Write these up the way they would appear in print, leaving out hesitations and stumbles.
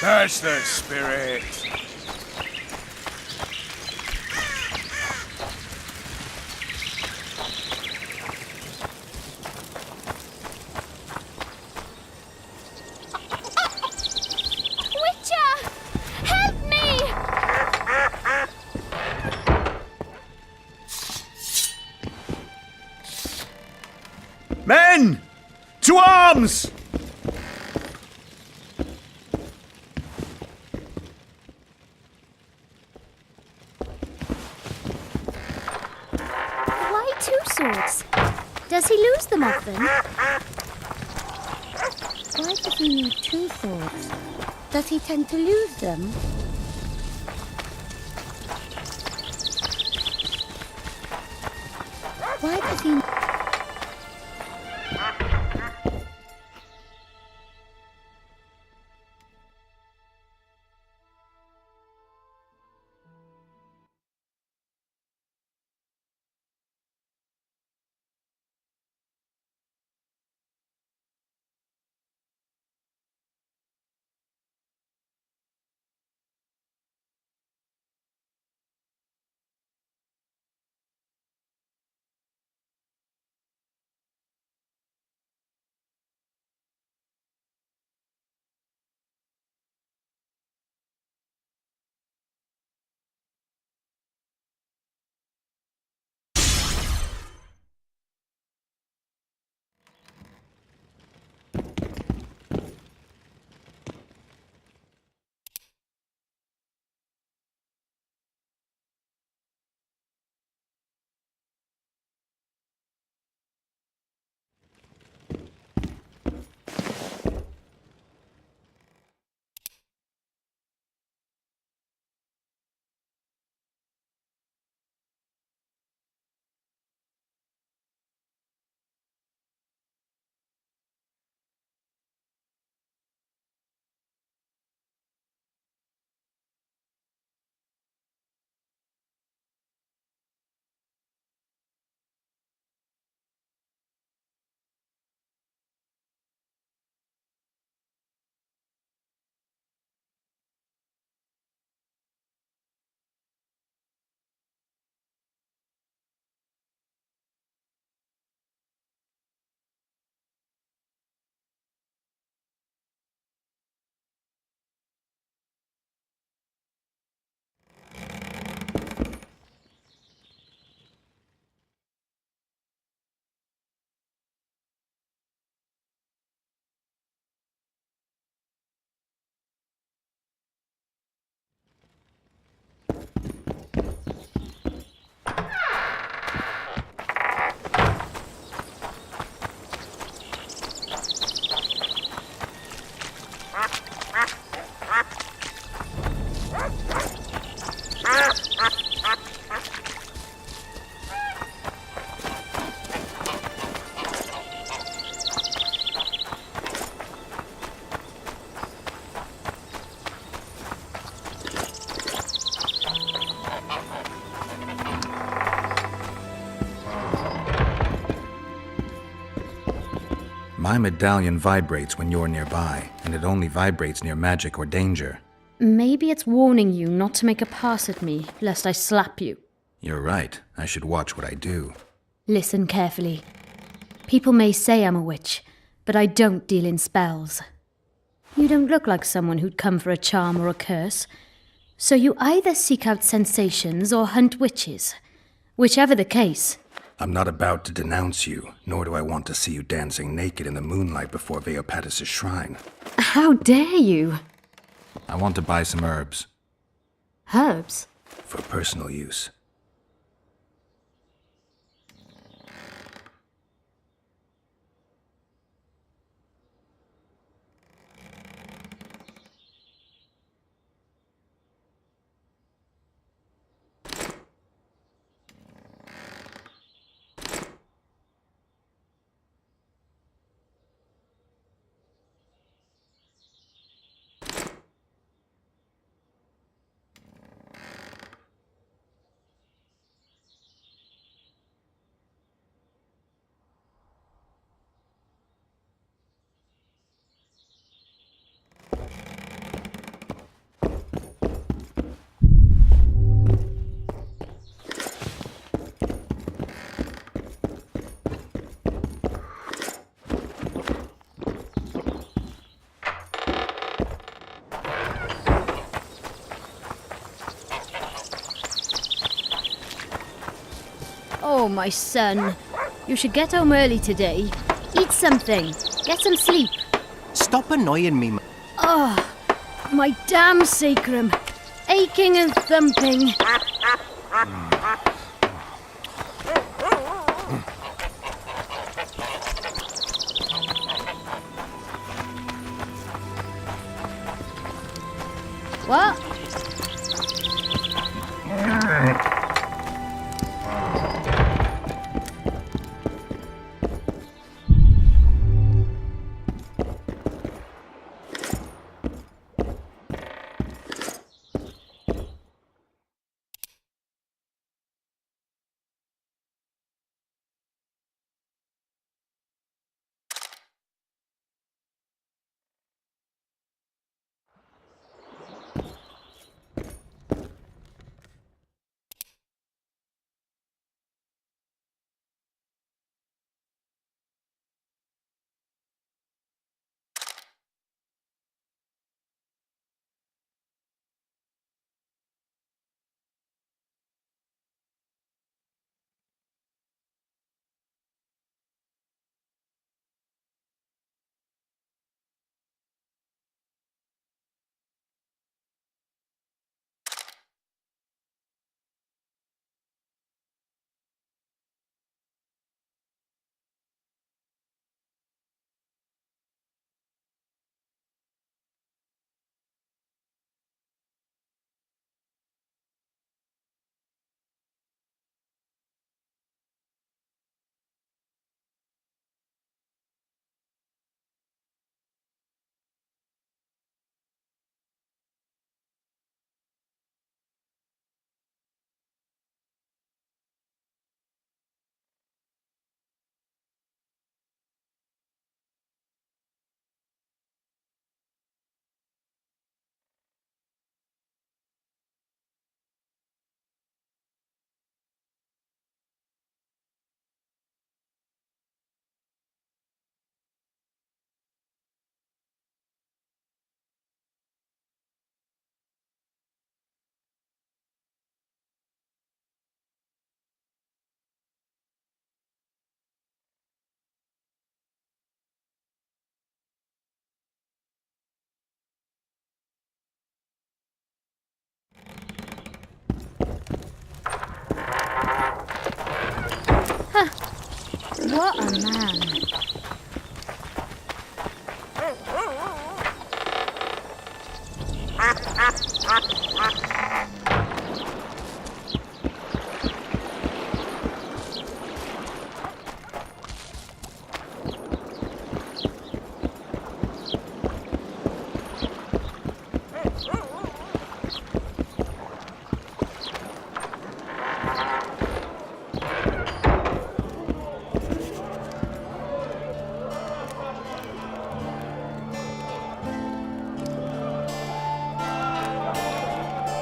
That's the spirit. Witcher! Help me! Men! To arms! Why 2 swords? Does he lose them often? Why does he need 2 swords? Does he tend to lose them? Why does he... My medallion vibrates when you're nearby, and it only vibrates near magic or danger. Maybe it's warning you not to make a pass at me, lest I slap you. You're right. I should watch what I do. Listen carefully. People may say I'm a witch, but I don't deal in spells. You don't look like someone who'd come for a charm or a curse. So you either seek out sensations or hunt witches. Whichever the case. I'm not about to denounce you, nor do I want to see you dancing naked in the moonlight before Veopatis' shrine. How dare you? I want to buy some herbs. Herbs? For personal use. Oh, my son. You should get home early today. Eat something. Get some sleep. Stop annoying me, Oh, my damn sacrum. Aching and thumping. What? What a man.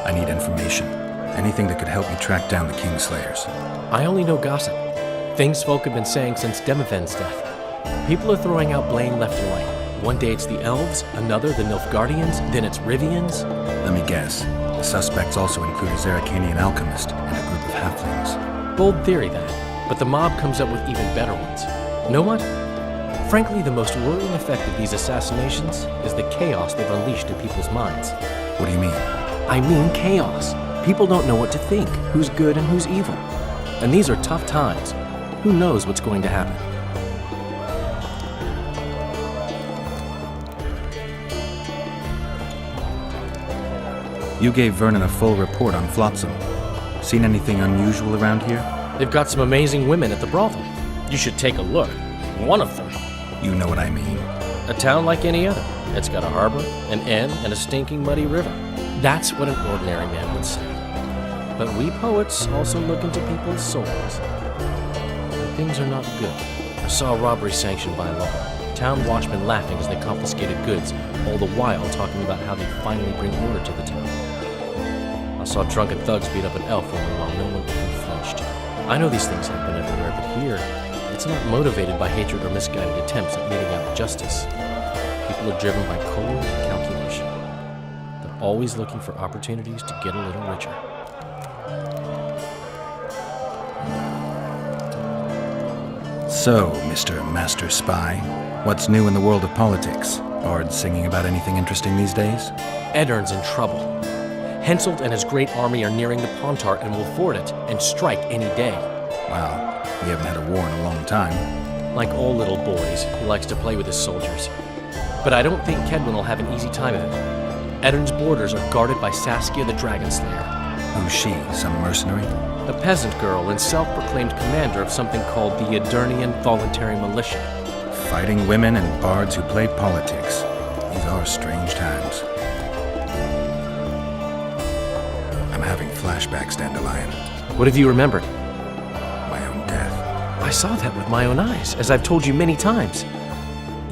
I need information. Anything that could help me track down the Kingslayers. I only know gossip. Things folk have been saying since Demiven's death. People are throwing out blame left and right. One day it's the elves, another the Nilfgaardians, then it's Rivians. Let me guess. The suspects also include a Zerrikanian alchemist and a group of halflings. Bold theory, that. But the mob comes up with even better ones. Know what? Frankly, the most worrying effect of these assassinations is the chaos they've unleashed in people's minds. What do you mean? I mean chaos. People don't know what to think, who's good and who's evil. And these are tough times. Who knows what's going to happen? You gave Vernon a full report on Flotsam. Seen anything unusual around here? They've got some amazing women at the brothel. You should take a look. One of them. You know what I mean. A town like any other. It's got a harbor, an inn, and a stinking muddy river. That's what an ordinary man would say. But we poets also look into people's souls. And things are not good. I saw a robbery sanctioned by law. Town watchmen laughing as they confiscated goods, all the while talking about how they'd finally bring order to the town. I saw drunken thugs beat up an elf woman while no one even flinched. I know these things happen everywhere, but here, it's not motivated by hatred or misguided attempts at meting out justice. People are driven by cold calculation. They're always looking for opportunities to get a little richer. So, Mr. Master Spy, what's new in the world of politics? Bards singing about anything interesting these days? Eddern's in trouble. Henselt and his great army are nearing the Pontart and will ford it and strike any day. Wow, we haven't had a war in a long time. Like all little boys, he likes to play with his soldiers. But I don't think Kedwin will have an easy time of it. Eddern's borders are guarded by Saskia the Dragon Slayer. Who's she, some mercenary? A peasant girl and self-proclaimed commander of something called the Edirnian Voluntary Militia. Fighting women and bards who play politics. These are strange times. I'm having flashbacks, Dandelion. What have you remembered? My own death. I saw that with my own eyes, as I've told you many times.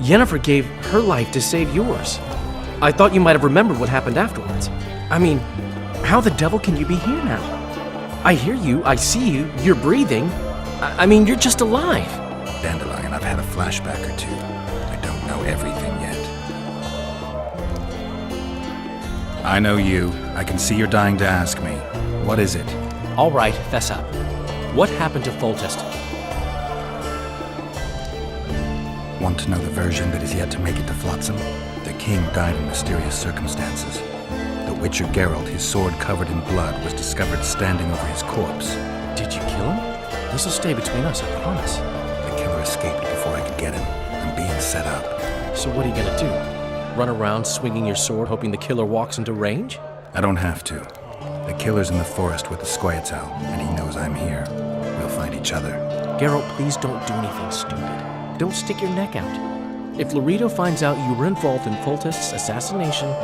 Yennefer gave her life to save yours. I thought you might have remembered what happened afterwards. I mean, how the devil can you be here now? I hear you, I see you, you're breathing. I mean, you're just alive. Dandelion, I've had a flashback or two. I don't know everything yet. I know you. I can see you're dying to ask me. What is it? All right, fess up. What happened to Foltest? Want to know the version that is yet to make it to Flotsam? The king died in mysterious circumstances. The Witcher Gerald, his sword covered in blood, was discovered standing over his corpse. Did you kill him? This'll stay between us, I promise. The killer escaped before I could get him. I'm being set up. So what are you gonna do? Run around swinging your sword hoping the killer walks into range? I don't have to. The killer's in the forest with the Squietzal, and he knows I'm here. We'll find each other. Geralt, please don't do anything stupid. Don't stick your neck out. If Loreto finds out you were involved in Foltest's assassination...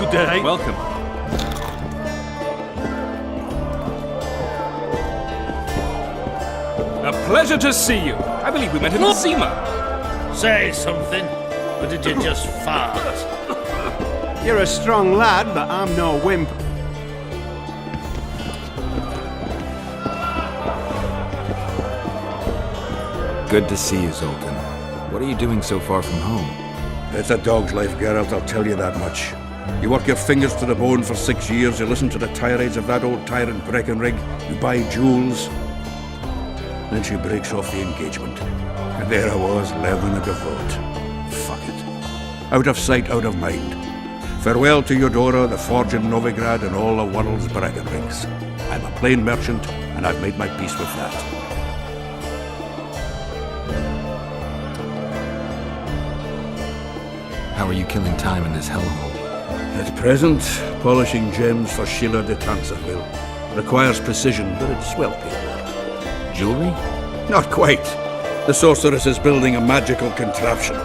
Good day. Welcome. A pleasure to see you. I believe we met in Zima. Say something, or did you just fart? You're a strong lad, but I'm no wimp. Good to see you, Zoltan. What are you doing so far from home? It's a dog's life, Geralt, I'll tell you that much. You work your fingers to the bone for 6 years, you listen to the tirades of that old tyrant Breckenrig, you buy jewels. Then she breaks off the engagement. And there I was, learning a gavotte. Fuck it. Out of sight, out of mind. Farewell to Eudora, the forge in Novigrad, and all the world's Breckenrigs. I'm a plain merchant, and I've made my peace with that. How are you killing time in this hellhole? At present, polishing gems for Sheila de Tanserville. Requires precision, but it's well paid work. Jewelry? Not quite. The sorceress is building a magical contraption.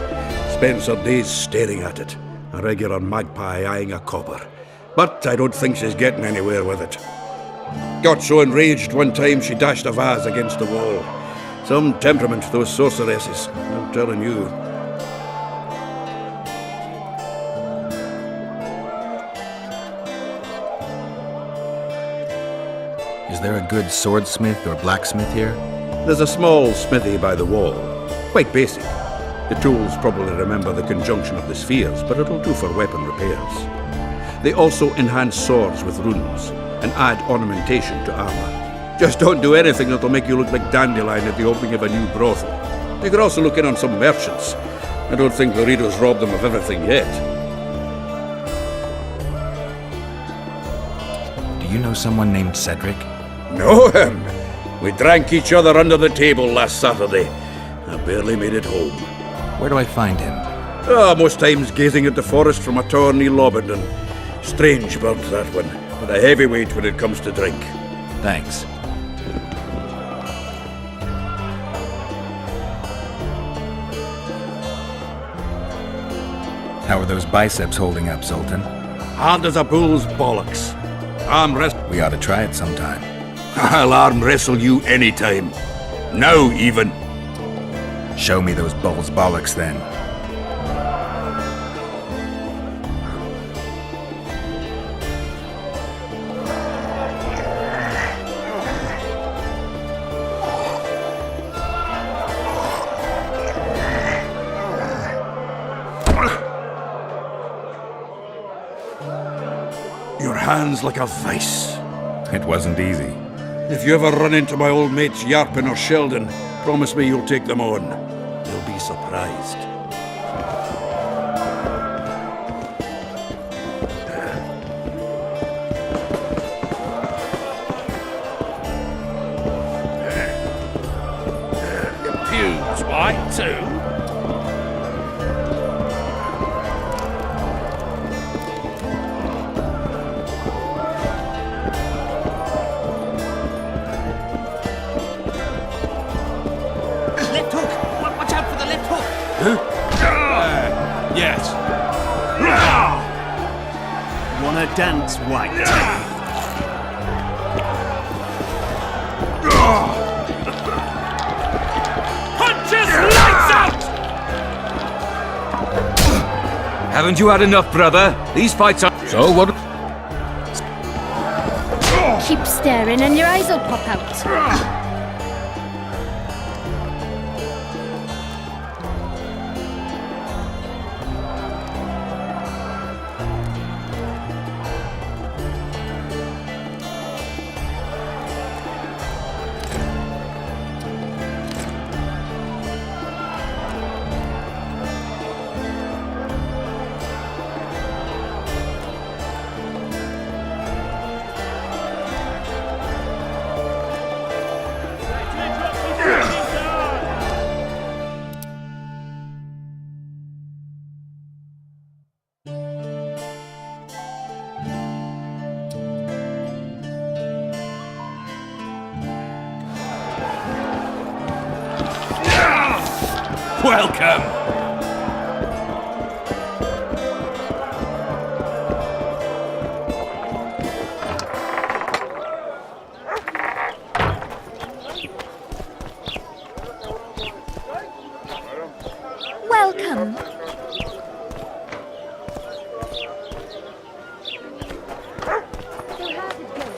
Spends her days staring at it. A regular magpie eyeing a copper. But I don't think she's getting anywhere with it. Got so enraged one time she dashed a vase against the wall. Some temperament, those sorceresses, I'm telling you. Is there a good swordsmith or blacksmith here? There's a small smithy by the wall. Quite basic. The tools probably remember the conjunction of the spheres, but it'll do for weapon repairs. They also enhance swords with runes and add ornamentation to armor. Just don't do anything that'll make you look like Dandelion at the opening of a new brothel. You could also look in on some merchants. I don't think Loreto's robbed them of everything yet. Do you know someone named Cedric? Know him? We drank each other under the table last Saturday. I barely made it home. Where do I find him? Most times gazing at the forest from a tower near Lobendon. Strange bird, that one, but a heavyweight when it comes to drink. Thanks. How are those biceps holding up, Zoltan? Hard as a bull's bollocks. Arm wrestle. We ought to try it sometime. I'll arm wrestle you anytime. Now, even. Show me those bull's bollocks, then. Your hand's like a vice. It wasn't easy. If you ever run into my old mates Yarpin or Sheldon, promise me you'll take them on. They'll be surprised. Pews, white too. Left hook! Watch out for the left hook! Yes. Wanna dance, White? Punches! Lights out! Haven't you had enough, brother? These fights are... So what? Keep staring and your eyes will pop out. Welcome! Welcome. So how's it going, dear?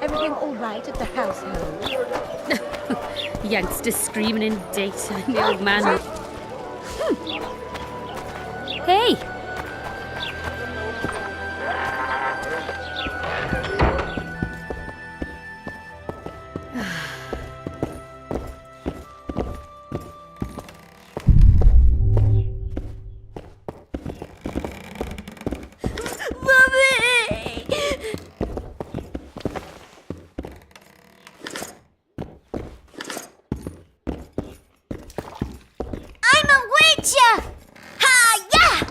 Everything all right at the household? Youngster screaming in date and the old man. Hey! I'm a witcher! Ha-ya!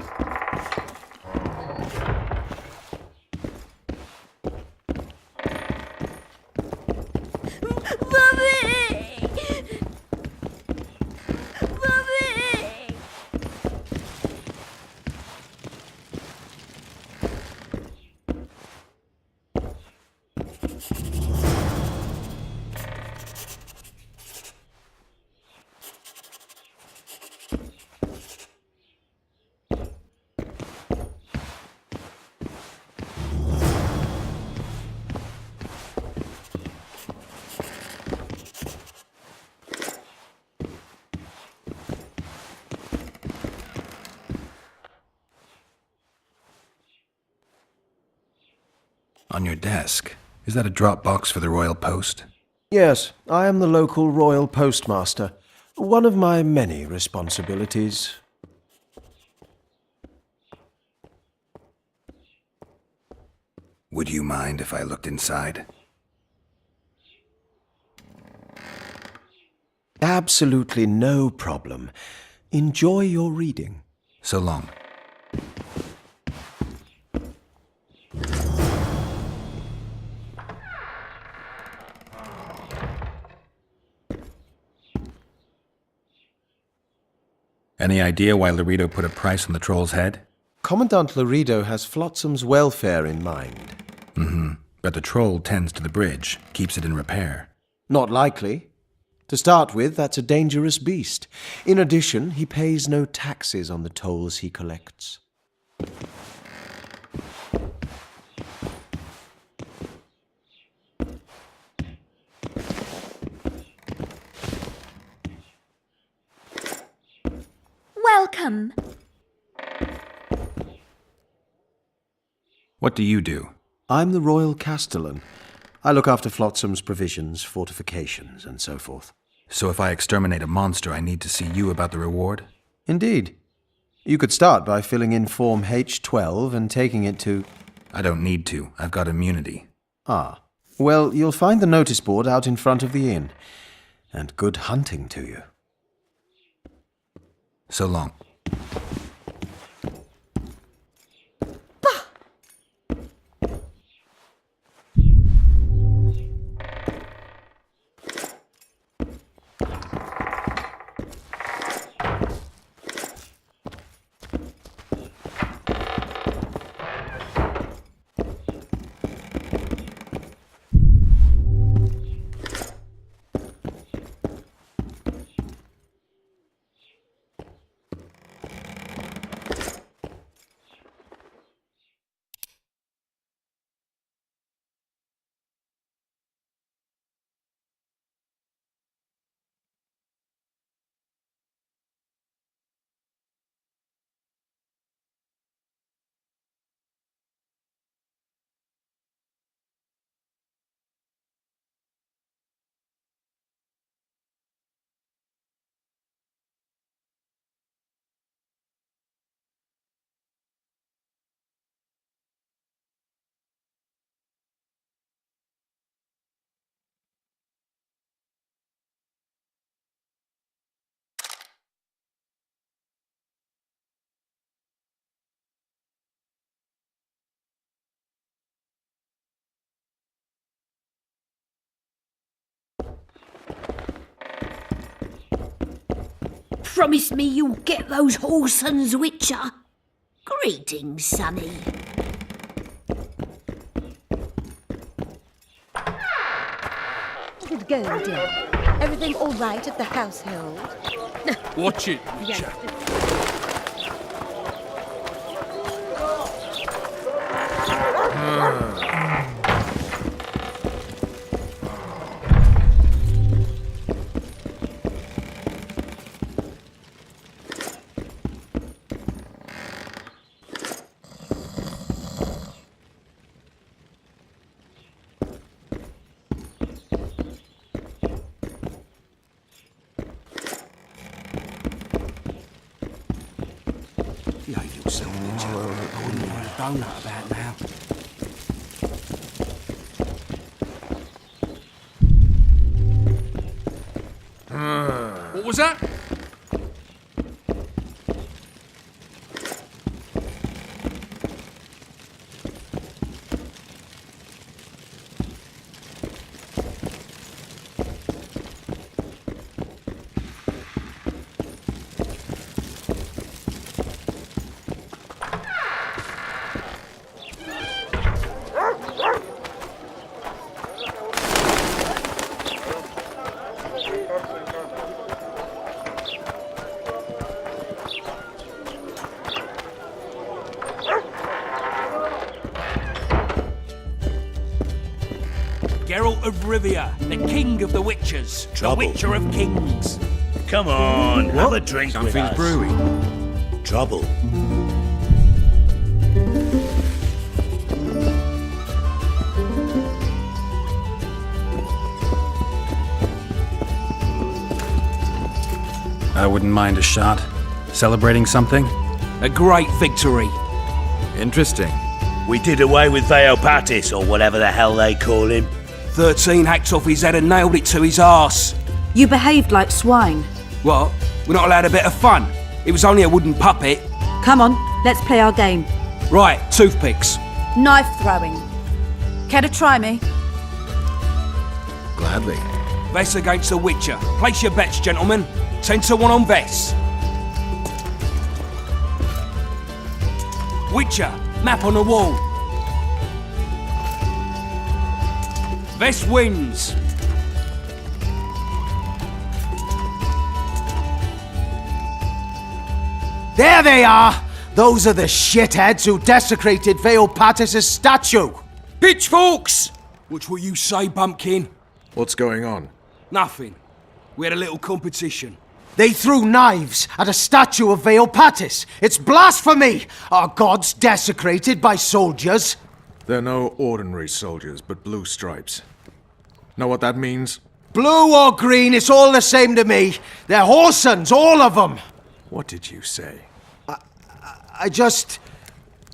On your desk, is that a drop box for the royal post? Yes, I am the local royal postmaster. One of my many responsibilities. Would you mind if I looked inside? Absolutely no problem. Enjoy your reading. So long. Any idea why Laredo put a price on the troll's head? Commandant Laredo has Flotsam's welfare in mind. But the troll tends to the bridge, keeps it in repair. Not likely. To start with, that's a dangerous beast. In addition, he pays no taxes on the tolls he collects. Welcome. What do you do? I'm the royal castellan. I look after Flotsam's provisions, fortifications, and so forth. So if I exterminate a monster, I need to see you about the reward? Indeed. You could start by filling in Form H12 and taking it to... I don't need to. I've got immunity. Ah. Well, you'll find the notice board out in front of the inn. And good hunting to you. So long. Promise me you'll get those whoresons, Witcher. Greetings, Sonny. How's it going, dear? Everything all right at the household? Watch it, Witcher. Behave yourself, Witcher. I wouldn't want a donut about now. What was that? Geralt of Rivia, the king of the Witchers, Trouble. the Witcher of Kings. Come on, have a drink with Something's us. brewing. Trouble. I wouldn't mind a shot. Celebrating something? A great victory. Interesting. We did away with Veopatis, or whatever the hell they call him. 13 hacks off his head and nailed it to his arse. You behaved like swine. What? We're not allowed a bit of fun? It was only a wooden puppet. Come on, let's play our game. Right, toothpicks. Knife throwing. Care to try me? Gladly. Vess against the Witcher. Place your bets, gentlemen. 10 to 1 on Vess. Witcher, map on the wall. Vess wins. There they are! Those are the shitheads who desecrated Veopatis' statue! Pitchforks! Which will you say, Bumpkin? What's going on? Nothing. We had a little competition. They threw knives at a statue of Veopatis! It's blasphemy! Our gods desecrated by soldiers! They're no ordinary soldiers, but blue stripes. Know what that means? Blue or green, it's all the same to me. They're Horsons, all of them. What did you say? I just...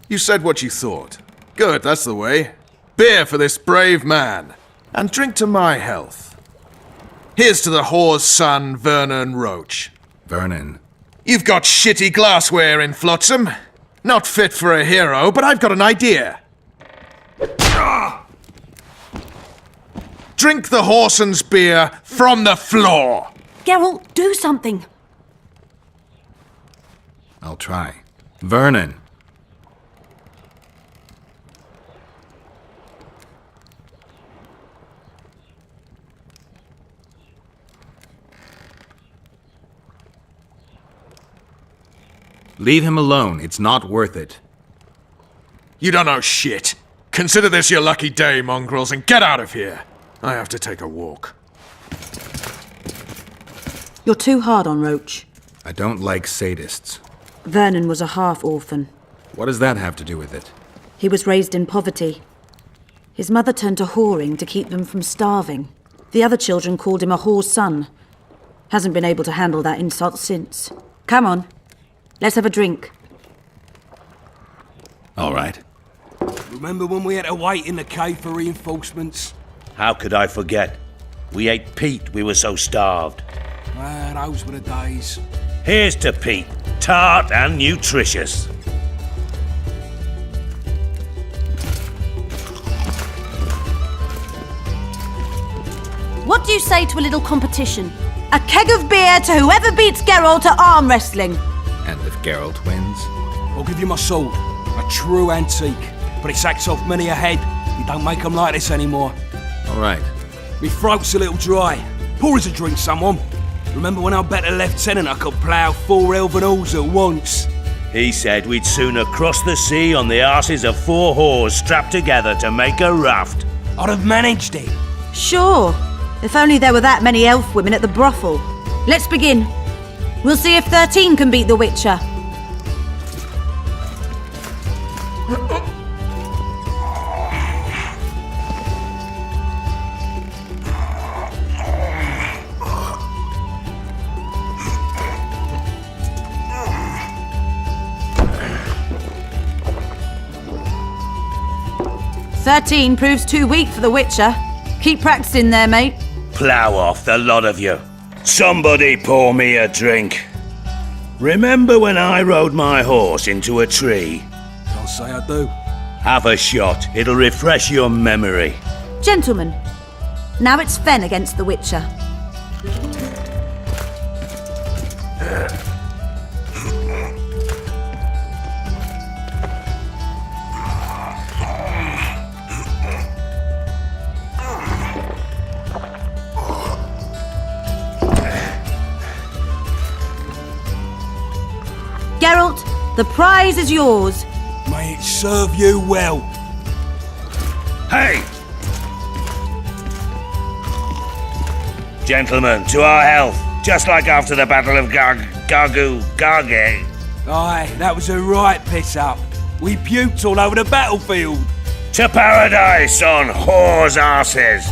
You said what you thought. Good, that's the way. Beer for this brave man. And drink to my health. Here's to the whore's son, Vernon Roach. Vernon. You've got shitty glassware in Flotsam. Not fit for a hero, but I've got an idea. Drink the Horson's beer from the floor. Geralt, do something. I'll try. Vernon. Leave him alone. It's not worth it. You don't know shit. Consider this your lucky day, mongrels, and get out of here. I have to take a walk. You're too hard on Roach. I don't like sadists. Vernon was a half-orphan. What does that have to do with it? He was raised in poverty. His mother turned to whoring to keep them from starving. The other children called him a whore's son. Hasn't been able to handle that insult since. Come on. Let's have a drink. All right. Remember when we had to wait in the cave for reinforcements? How could I forget? We ate peat, we were so starved. Ah, those were the days. Here's to peat, tart and nutritious. What do you say to a little competition? A keg of beer to whoever beats Geralt at arm wrestling. And if Geralt wins? I'll give you my sword. A true antique. But it sacks off many a head. You don't make them like this anymore. All right. Me throat's a little dry. Pour us a drink, someone. Remember when I bet a lieutenant I could plough 4 elven halls at once? He said we'd sooner cross the sea on the arses of 4 whores strapped together to make a raft. I'd have managed it. Sure. If only there were that many elf women at the brothel. Let's begin. We'll see if 13 can beat the Witcher. "13 proves too weak for the Witcher. Keep practicing there, mate." Plough off, the lot of you. Somebody pour me a drink. Remember when I rode my horse into a tree? Can't say I do. Have a shot. It'll refresh your memory. Gentlemen, now it's Fen against the Witcher. Geralt, the prize is yours. May it serve you well. Hey! Gentlemen, to our health. Just like after the Battle of Garge. Aye, that was a right piss-up. We puked all over the battlefield. To paradise on whores' arses.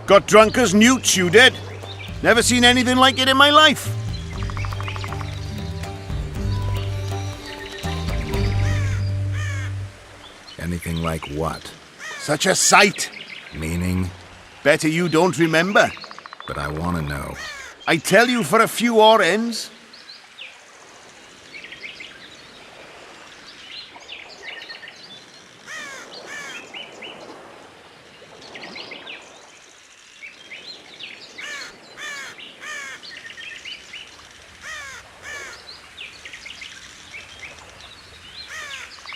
Got drunk as newts, you did. Never seen anything like it in my life. Anything like what? Such a sight. Meaning? Better you don't remember. But I want to know. I tell you for a few odd ends.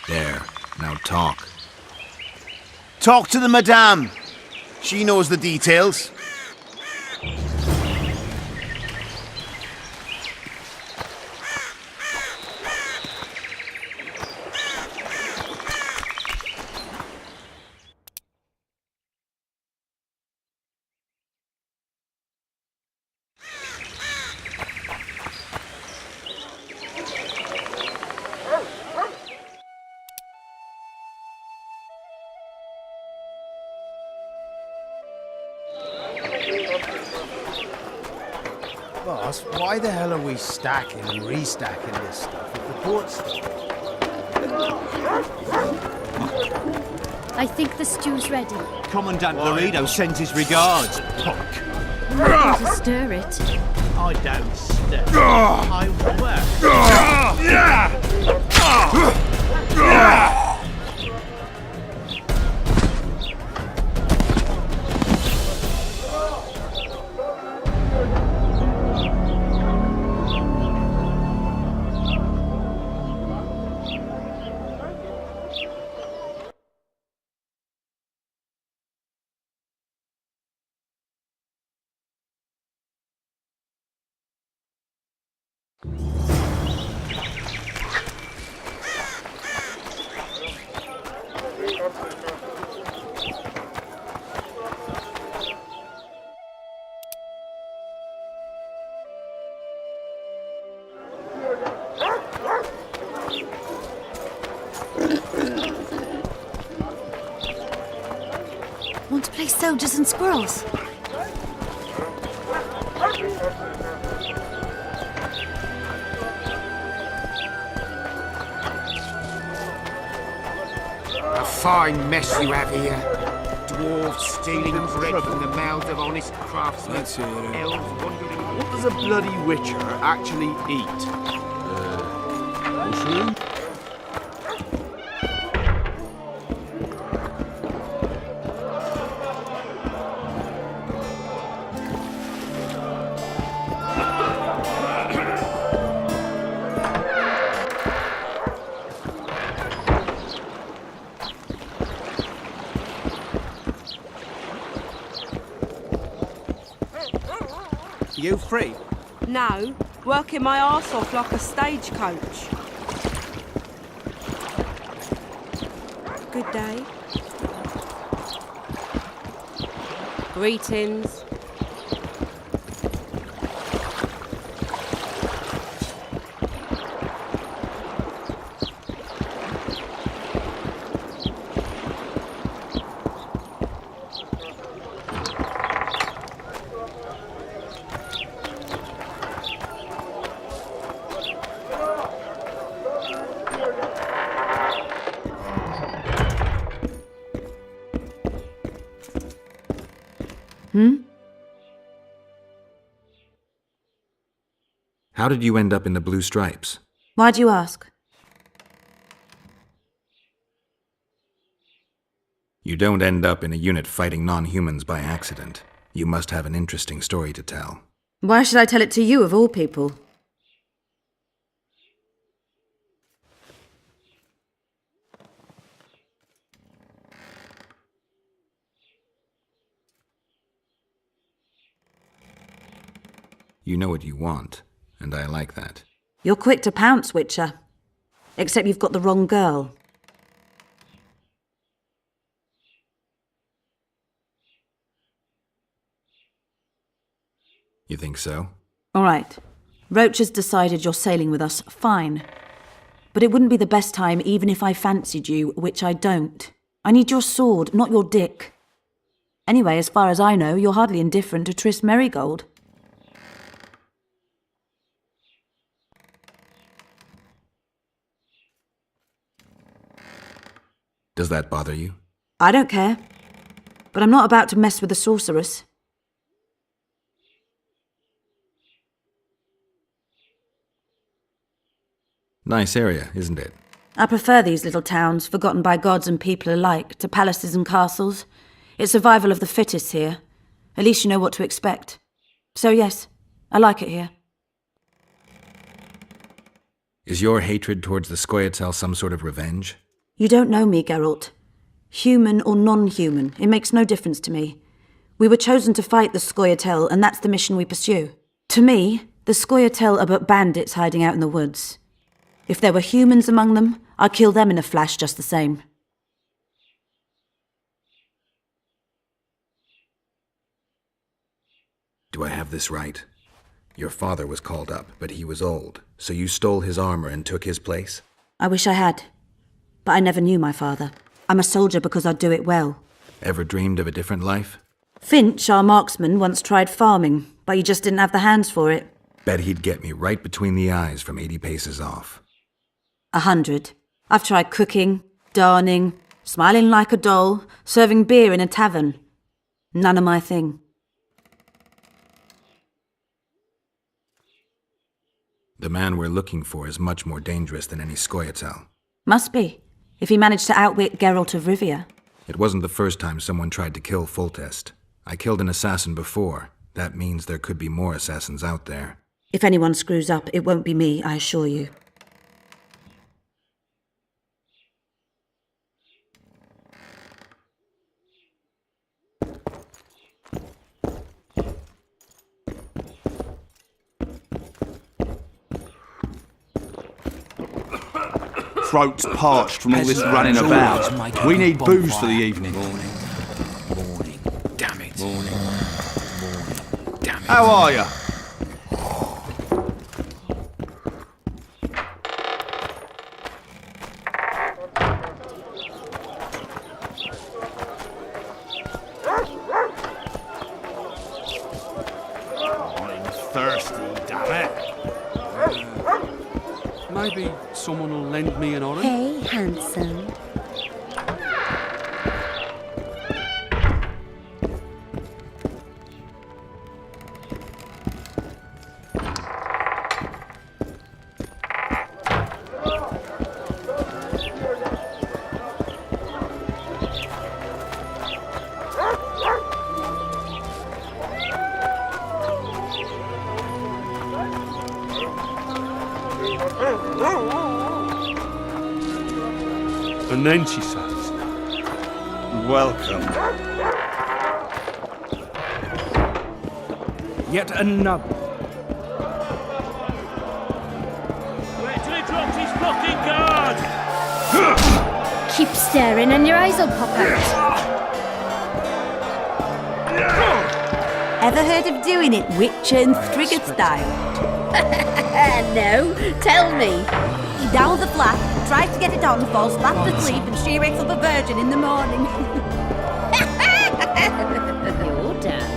There. Now talk. Talk to the madame. She knows the details. Boss, why the hell are we stacking and restacking this stuff if the port's I think the stew's ready. Commandant Laredo sends his regards, punk. I'm not going to stir it. I don't stir. I work. Want to play soldiers and squirrels? A fine mess you have here. Dwarves stealing bread from the mouths of honest craftsmen. Let's hear it. Elves wandering... What does a bloody witcher actually eat? Mushroom? You free? No, working my arse off like a stagecoach. Good day. Greetings. How did you end up in the Blue Stripes? Why do you ask? You don't end up in a unit fighting non-humans by accident. You must have an interesting story to tell. Why should I tell it to you of all people? You know what you want, and I like that. You're quick to pounce, Witcher. Except you've got the wrong girl. You think so? All right. Roach has decided you're sailing with us. Fine. But it wouldn't be the best time even if I fancied you, which I don't. I need your sword, not your dick. Anyway, as far as I know, you're hardly indifferent to Triss Merigold. Does that bother you? I don't care. But I'm not about to mess with a sorceress. Nice area, isn't it? I prefer these little towns, forgotten by gods and people alike, to palaces and castles. It's survival of the fittest here. At least you know what to expect. So yes, I like it here. Is your hatred towards the Scoia'tael some sort of revenge? You don't know me, Geralt. Human or non-human, it makes no difference to me. We were chosen to fight the Scoia'tael, and that's the mission we pursue. To me, the Scoia'tael are but bandits hiding out in the woods. If there were humans among them, I'd kill them in a flash just the same. Do I have this right? Your father was called up, but he was old, so you stole his armor and took his place? I wish I had. But I never knew my father. I'm a soldier because I do it well. Ever dreamed of a different life? Finch, our marksman, once tried farming, but he just didn't have the hands for it. Bet he'd get me right between the eyes from 80 paces off. 100. I've tried cooking, darning, smiling like a doll, serving beer in a tavern. None of my thing. The man we're looking for is much more dangerous than any Scoia'tael. Must be, if he managed to outwit Geralt of Rivia. It wasn't the first time someone tried to kill Foltest. I killed an assassin before. That means there could be more assassins out there. If anyone screws up, it won't be me, I assure you. Throat's parched from all this running about. We need booze for the evening. Morning. Damn it. Morning. Damn it. How are you? I'm thirsty, damn it. Maybe someone will lend me an orange? Hey, handsome. And then she says, Welcome. yet another. Wait till he drops his fucking guard! Keep staring and your eyes will pop out. Ever heard of doing it witch and Striggett style? No, tell me. He downs the flat, tries to get it on, falls fast asleep, and she wakes up a virgin in the morning. You're dandy.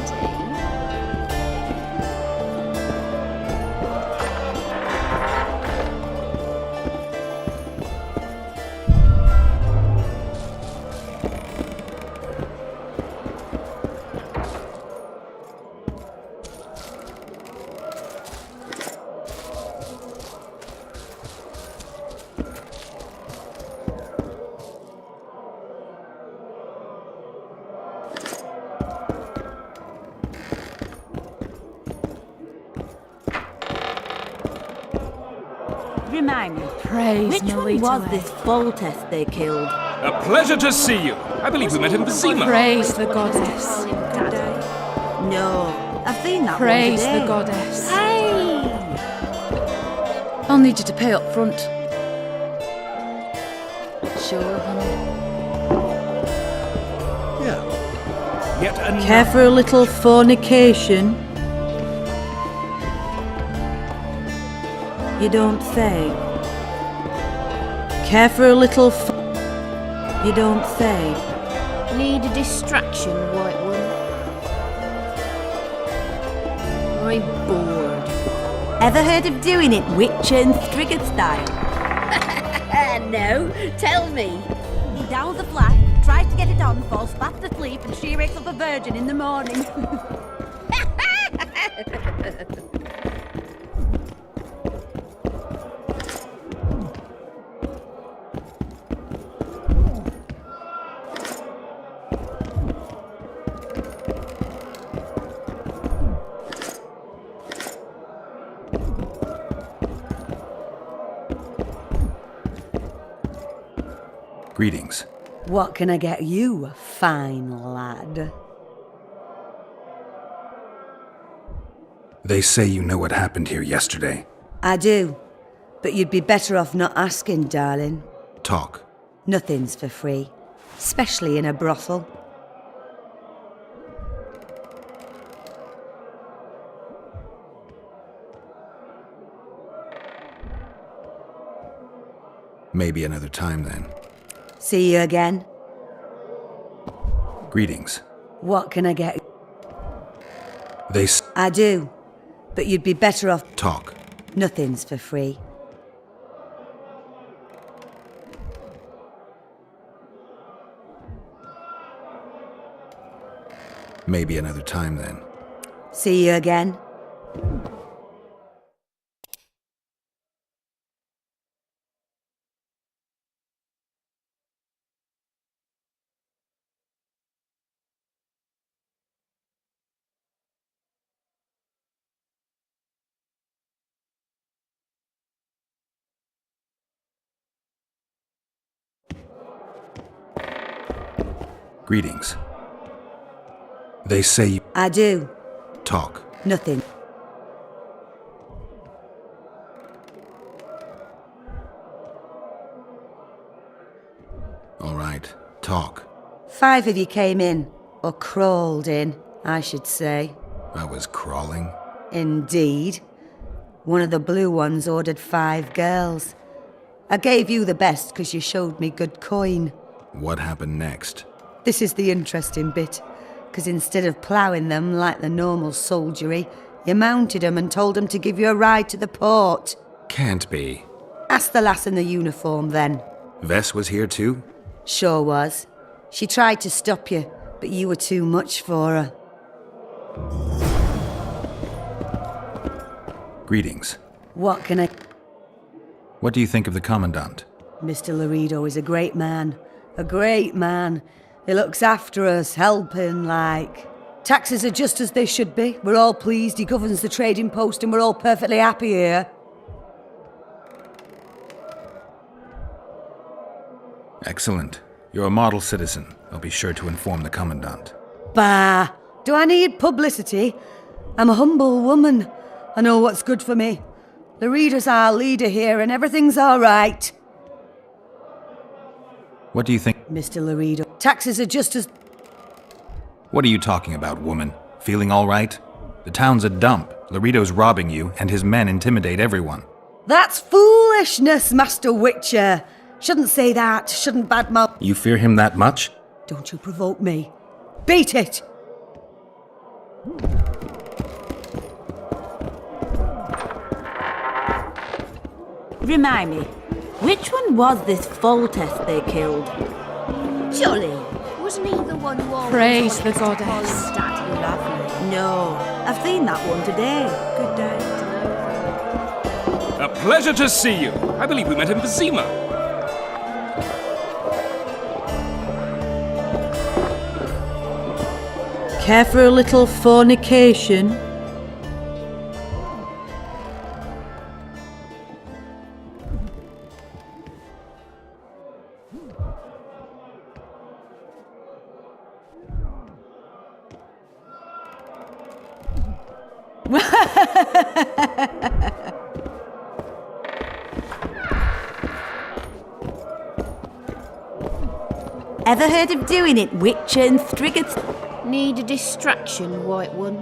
Remind me, Praise which one was this Foltest they killed? A pleasure to see you. I believe we met in Vizima. Praise the goddess. No, I've seen that Praise one today. the goddess. Hey! I'll need you to pay up front. Sure, honey. Yeah. Yet another. Care for a little fornication? You don't say. Care for a little You don't say. Need a distraction, white one. I'm bored. Ever heard of doing it witch and Striggett style? No, tell me. He downs the flat, tries to get it on, falls fast asleep, and she wakes up a virgin in the morning. Greetings. What can I get you, fine lad? They say you know what happened here yesterday. I do, but you'd be better off not asking, darling. Talk. Nothing's for free, especially in a brothel. Maybe another time then. See you again. Greetings. What can I get? They I do, But you'd be better off... Talk. Nothing's for free. Maybe another time then. See you again. Greetings. They say you... I do. Talk. Nothing. All right. Talk. 5 of you came in. Or crawled in, I should say. I was crawling. Indeed. One of the blue ones ordered 5 girls. I gave you the best because you showed me good coin. What happened next? This is the interesting bit, because instead of ploughing them like the normal soldiery, you mounted them and told them to give you a ride to the port. Can't be. Ask the lass in the uniform then. Vess was here too? Sure was. She tried to stop you, but you were too much for her. Greetings. What can I... What do you think of the Commandant? Mr. Laredo is a great man. A great man. He looks after us, helping, like. Taxes are just as they should be. We're all pleased he governs the trading post and we're all perfectly happy here. Excellent. You're a model citizen. I'll be sure to inform the Commandant. Bah! Do I need publicity? I'm a humble woman. I know what's good for me. Laredo's our leader here and everything's all right. What do you think? Mr. Laredo, taxes are just as... What are you talking about, woman? Feeling all right? The town's a dump. Laredo's robbing you, and his men intimidate everyone. That's foolishness, Master Witcher. Shouldn't say that, shouldn't badmouth... You fear him that much? Don't you provoke me. Beat it! Remind me, which one was this Foltest they killed? Jolly. Wasn't he the one who always Praise wanted the to goddess. call his daddy lovely? No, I've seen that one today. Good day. A pleasure to see you. I believe we met in Vizima. Care for a little fornication? Ever heard of doing it, Witcher and Striggers? Need a distraction, white one.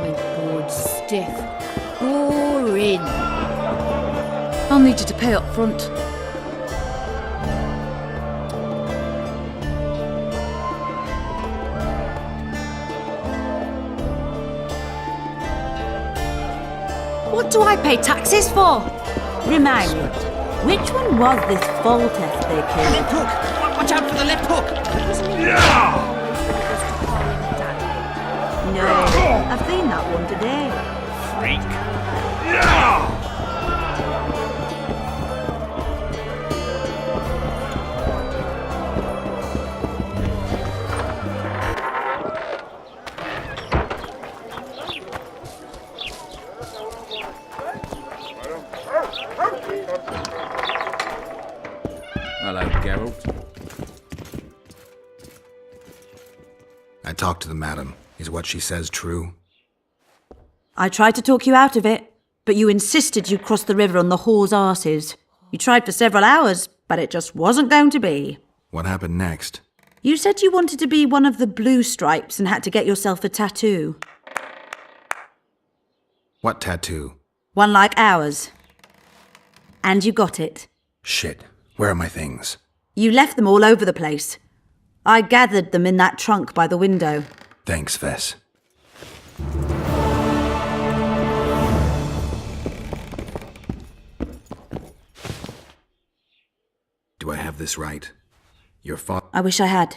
My board's stiff. Boring. I'll need you to pay up front. What do I pay taxes for? Remind me, which one was this Foltest they killed? Left hook! Watch out for the left hook! No, I've seen that one today. Freak. Hello, Gerald. I talked to the madam. Is what she says true? I tried to talk you out of it, but you insisted you'd cross the river on the whore's arses. You tried for several hours, but it just wasn't going to be. What happened next? You said you wanted to be one of the blue stripes and had to get yourself a tattoo. What tattoo? One like ours. And you got it. Shit. Where are my things? You left them all over the place. I gathered them in that trunk by the window. Thanks, Vess. Do I have this right? Your father... I wish I had.